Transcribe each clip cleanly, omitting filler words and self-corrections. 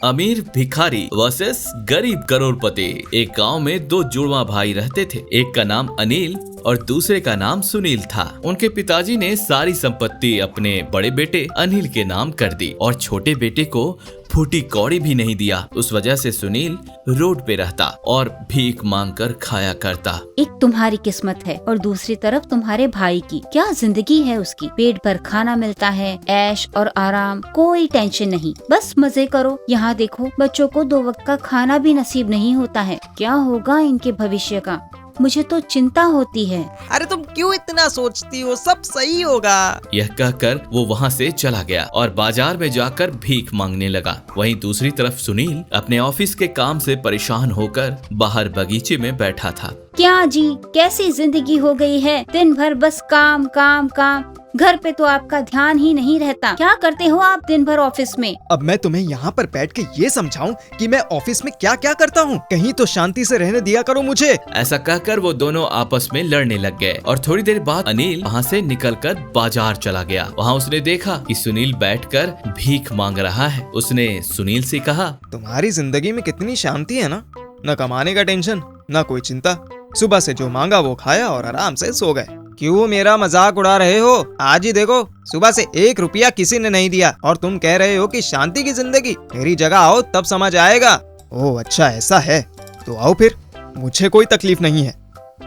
अमीर भिखारी वर्सेस गरीब करोड़पति। एक गांव में दो जुड़वा भाई रहते थे। एक का नाम अनिल और दूसरे का नाम सुनील था। उनके पिताजी ने सारी संपत्ति अपने बड़े बेटे अनिल के नाम कर दी और छोटे बेटे को फूटी कौड़ी भी नहीं दिया। उस वजह से सुनील रोड पे रहता और भीख मांगकर खाया करता। एक तुम्हारी किस्मत है और दूसरी तरफ तुम्हारे भाई की क्या जिंदगी है उसकी। पेट भर खाना मिलता है, ऐश और आराम, कोई टेंशन नहीं, बस मजे करो। यहाँ देखो, बच्चों को 2 वक्त का खाना भी नसीब नहीं होता है। क्या होगा इनके भविष्य का, मुझे तो चिंता होती है। अरे तुम क्यों इतना सोचती हो, सब सही होगा। यह कहकर वो वहाँ से चला गया और बाजार में जाकर भीख मांगने लगा। वहीं दूसरी तरफ सुनील अपने ऑफिस के काम से परेशान होकर बाहर बगीचे में बैठा था। क्या जी, कैसी जिंदगी हो गई है, दिन भर बस काम काम काम, घर पे तो आपका ध्यान ही नहीं रहता। क्या करते हो आप दिन भर ऑफिस में? अब मैं तुम्हें यहाँ पर बैठ के ये समझाऊं कि मैं ऑफिस में क्या क्या करता हूँ? कहीं तो शांति से रहने दिया करो मुझे। ऐसा कहकर वो दोनों आपस में लड़ने लग गए और थोड़ी देर बाद अनिल वहाँ से निकलकर बाजार चला गया। वहाँ उसने देखा कि सुनील बैठकर भीख मांग रहा है। उसने सुनील से कहा, तुम्हारी जिंदगी में कितनी शांति है ना, न कमाने का टेंशन, न कोई चिंता। सुबह से जो मांगा वो खाया और आराम से सो गए। क्यों मेरा मजाक उड़ा रहे हो? आज ही देखो, सुबह से 1 रुपया किसी ने नहीं दिया और तुम कह रहे हो कि शांति की जिंदगी। मेरी जगह आओ तब समझ आएगा। ओह अच्छा ऐसा है तो आओ फिर, मुझे कोई तकलीफ नहीं है।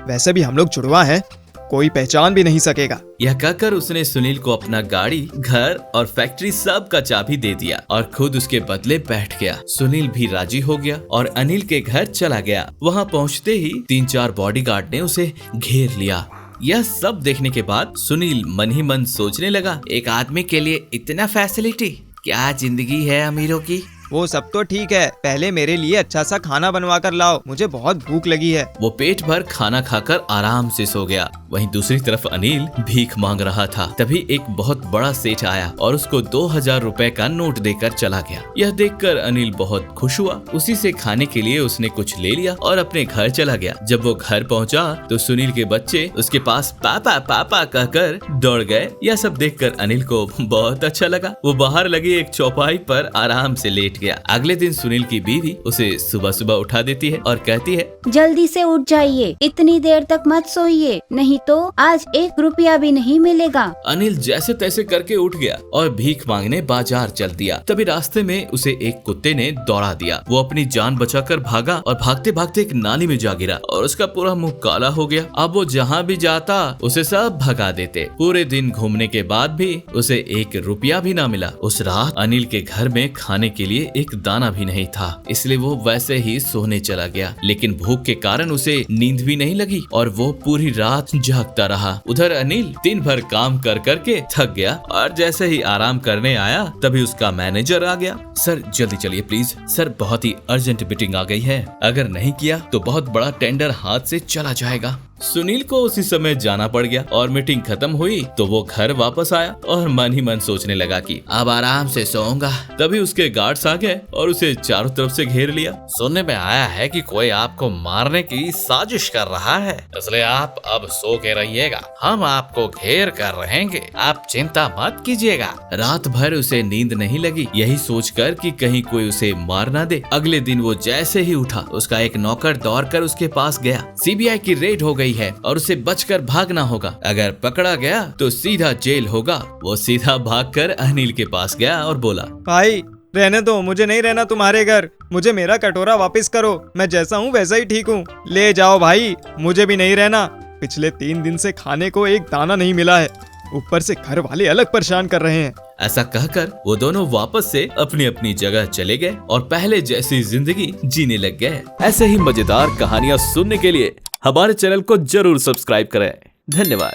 वैसे भी हम लोग जुड़वा हैं, कोई पहचान भी नहीं सकेगा। यह कहकर उसने सुनील को अपना गाड़ी, घर और फैक्ट्री सब का चाबी दे दिया और खुद उसके बदले बैठ गया। सुनील भी राजी हो गया और अनिल के घर चला गया। वहाँ पहुँचते ही 3-4 बॉडीगार्ड ने उसे घेर लिया। यह सब देखने के बाद सुनील मन ही मन सोचने लगा, एक आदमी के लिए इतना फैसिलिटी, क्या जिंदगी है अमीरों की। वो सब तो ठीक है, पहले मेरे लिए अच्छा सा खाना बनवा कर लाओ, मुझे बहुत भूख लगी है। वो पेट भर खाना खाकर आराम से सो गया। वहीं दूसरी तरफ अनिल भीख मांग रहा था। तभी एक बहुत बड़ा सेठ आया और उसको 2000 रुपए का नोट देकर चला गया। यह देखकर अनिल बहुत खुश हुआ। उसी से खाने के लिए उसने कुछ ले लिया और अपने घर चला गया। जब वो घर पहुंचा तो सुनील के बच्चे उसके पास पापा पापा कहकर दौड़ गए। यह सब देखकर अनिल को बहुत अच्छा लगा। वो बाहर लगी एक चौपाई पर आराम से लेट गया। अगले दिन सुनील की बीवी उसे सुबह सुबह उठा देती है और कहती है, जल्दी से उठ जाइए, इतनी देर तक मत सोइए, नहीं तो आज 1 रुपया भी नहीं मिलेगा। अनिल जैसे तैसे करके उठ गया और भीख मांगने बाजार चल दिया। तभी रास्ते में उसे एक कुत्ते ने दौड़ा दिया। वो अपनी जान बचाकर भागा और भागते भागते एक नाली में जा गिरा और उसका पूरा मुंह काला हो गया। अब वो जहाँ भी जाता उसे सब भगा देते। पूरे दिन घूमने के बाद भी उसे 1 रुपया भी ना मिला। उस रात अनिल के घर में खाने के लिए एक दाना भी नहीं था, इसलिए वो वैसे ही सोने चला गया। लेकिन भूख के कारण उसे नींद भी नहीं लगी और वो पूरी रात जागता रहा। उधर अनिल दिन भर काम कर करके थक गया और जैसे ही आराम करने आया तभी उसका मैनेजर आ गया। सर जल्दी चलिए प्लीज, सर बहुत ही अर्जेंट मीटिंग आ गई है, अगर नहीं किया तो बहुत बड़ा टेंडर हाथ से चला जाएगा। सुनील को उसी समय जाना पड़ गया और मीटिंग खत्म हुई तो वो घर वापस आया और मन ही मन सोचने लगा कि अब आराम से सोऊंगा। तभी उसके गार्ड्स आ गए और उसे चारों तरफ से घेर लिया। सुनने में आया है कि कोई आपको मारने की साजिश कर रहा है, इसलिए आप अब सो के रहिएगा, हम आपको घेर कर रहेंगे, आप चिंता मत कीजिएगा। रात भर उसे नींद नहीं लगी, यही सोचकर कि कहीं कोई उसे मार ना दे। अगले दिन वो जैसे ही उठा उसका एक नौकर दौड़कर उसके पास गया। सीबीआई की रेड हो गई है और उसे बचकर भागना होगा, अगर पकड़ा गया तो सीधा जेल होगा। वो सीधा भागकर अनिल के पास गया और बोला, भाई रहने दो, मुझे नहीं रहना तुम्हारे घर, मुझे मेरा कटोरा वापस करो, मैं जैसा हूँ वैसा ही ठीक हूँ, ले जाओ भाई, मुझे भी नहीं रहना। पिछले 3 दिन से खाने को एक दाना नहीं मिला है, ऊपर से घर वाले अलग परेशान कर रहे हैं। ऐसा कहकर वो दोनों वापस से अपनी अपनी जगह चले गए और पहले जैसी जिंदगी जीने लग गए। ऐसे ही मजेदार कहानियाँ सुनने के लिए हमारे चैनल को जरूर सब्सक्राइब करें। धन्यवाद।